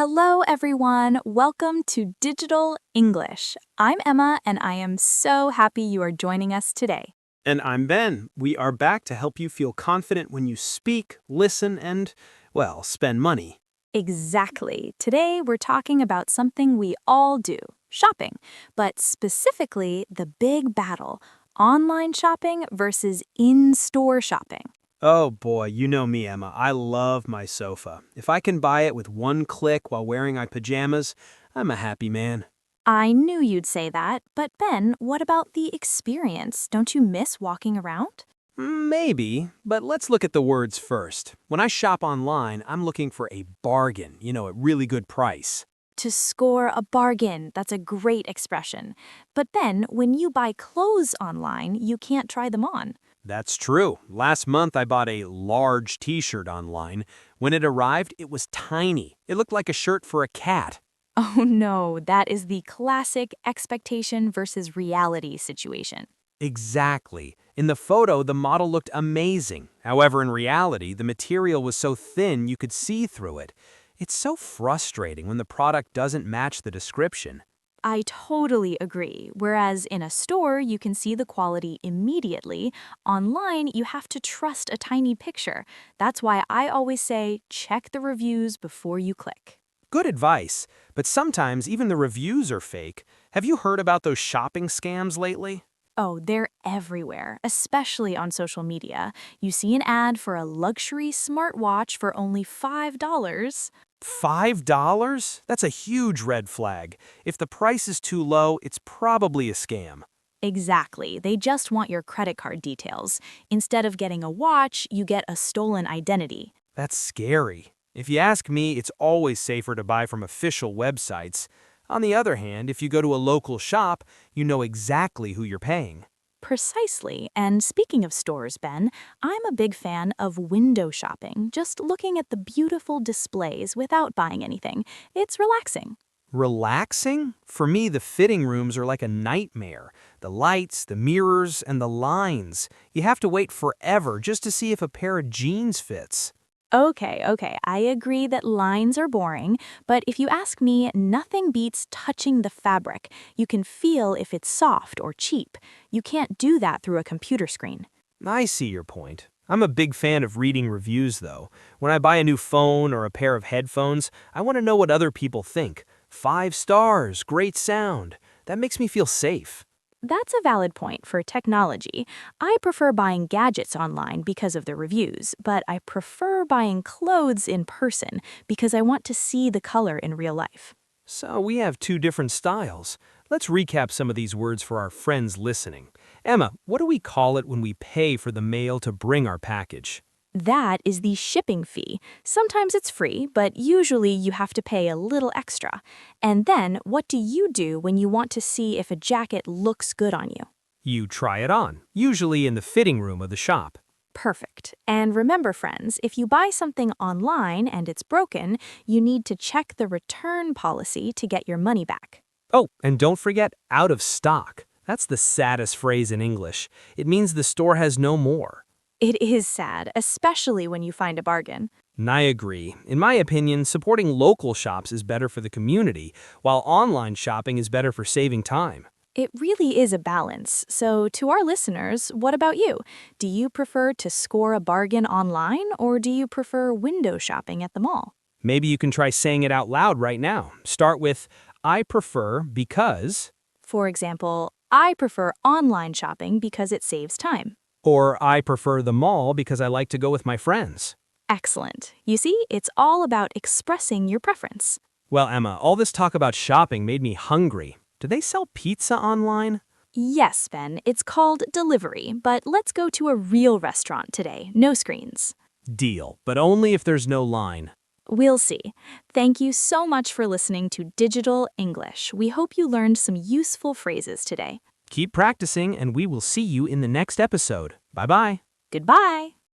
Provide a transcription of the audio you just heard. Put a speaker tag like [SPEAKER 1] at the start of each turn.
[SPEAKER 1] Hello, everyone. Welcome to Digital English. I'm Emma, and I am so happy you are joining us today.
[SPEAKER 2] And I'm Ben. We are back to help you feel confident when you speak, listen, and, well, spend money.
[SPEAKER 1] Exactly. Today, we're talking about something we all do shopping, but specifically the big battle online shopping versus in store shopping.
[SPEAKER 2] Oh boy, you know me, Emma. I love my sofa. If I can buy it with one click while wearing my pajamas, I'm a happy man.
[SPEAKER 1] I knew you'd say that, but Ben, what about the experience? Don't you miss walking around?
[SPEAKER 2] Maybe, but let's look at the words first. When I shop online, I'm looking for a bargain, a really good price.
[SPEAKER 1] To score a bargain. That's a great expression. But then, when you buy clothes online, you can't try them on.
[SPEAKER 2] That's true. Last month I bought a large t-shirt online. When it arrived, it was tiny. It looked like a shirt for a cat.
[SPEAKER 1] Oh no, that is the classic expectation versus reality situation.
[SPEAKER 2] Exactly. In the photo, the model looked amazing. However, in reality, the material was so thin you could see through it. It's so frustrating when the product doesn't match the description.
[SPEAKER 1] I totally agree. Whereas in a store, you can see the quality immediately. Online, you have to trust a tiny picture. That's why I always say check the reviews before you click.
[SPEAKER 2] Good advice, but sometimes even the reviews are fake. Have you heard about those shopping scams lately?
[SPEAKER 1] Oh, they're everywhere, especially on social media. You see an ad for a luxury smartwatch for only $5.
[SPEAKER 2] $5? That's a huge red flag. If the price is too low, it's probably a scam.
[SPEAKER 1] Exactly. They just want your credit card details. Instead of getting a watch, you get a stolen identity.
[SPEAKER 2] That's scary. If you ask me, it's always safer to buy from official websites. On the other hand, if you go to a local shop, you know exactly who you're paying.
[SPEAKER 1] Precisely. And speaking of stores, Ben, I'm a big fan of window shopping, just looking at the beautiful displays without buying anything. It's relaxing.
[SPEAKER 2] Relaxing? For me, the fitting rooms are like a nightmare. The lights, the mirrors, and the lines. You have to wait forever just to see if a pair of jeans fits.
[SPEAKER 1] Okay, I agree that lines are boring, but if you ask me, nothing beats touching the fabric. You can feel if it's soft or cheap. You can't do that through a computer screen.
[SPEAKER 2] I see your point. I'm a big fan of reading reviews, though. When I buy a new phone or a pair of headphones, I want to know what other people think. 5 stars, great sound. That makes me feel safe.
[SPEAKER 1] That's a valid point for technology. I prefer buying gadgets online because of the reviews, but I prefer buying clothes in person because I want to see the color in real life.
[SPEAKER 2] So we have two different styles. Let's recap some of these words for our friends listening. Emma, what do we call it when we pay for the mail to bring our package?
[SPEAKER 1] That is the shipping fee. Sometimes it's free, but usually you have to pay a little extra. And then, what do you do when you want to see if a jacket looks good on you?
[SPEAKER 2] You try it on, usually in the fitting room of the shop.
[SPEAKER 1] Perfect. And remember, friends, if you buy something online and it's broken, you need to check the return policy to get your money back.
[SPEAKER 2] Oh, and don't forget out of stock. That's the saddest phrase in English. It means the store has no more.
[SPEAKER 1] It is sad, especially when you find a bargain.
[SPEAKER 2] And I agree. In my opinion, supporting local shops is better for the community, while online shopping is better for saving time.
[SPEAKER 1] It really is a balance. So, to our listeners, what about you? Do you prefer to score a bargain online or do you prefer window shopping at the mall?
[SPEAKER 2] Maybe you can try saying it out loud right now. Start with, I prefer because,
[SPEAKER 1] For example, I prefer online shopping because it saves time.
[SPEAKER 2] or I prefer the mall because I like to go with my friends.
[SPEAKER 1] Excellent. You see, it's all about expressing your preference.
[SPEAKER 2] Well, Emma, all this talk about shopping made me hungry. Do they sell pizza online?
[SPEAKER 1] Yes, Ben, it's called delivery, but let's go to a real restaurant today, no screens.
[SPEAKER 2] Deal, but only if there's no line.
[SPEAKER 1] We'll see. Thank you so much for listening to Digital English. We hope you learned some useful phrases today.
[SPEAKER 2] Keep practicing, and we will see you in the next episode. Bye-bye.
[SPEAKER 1] Goodbye.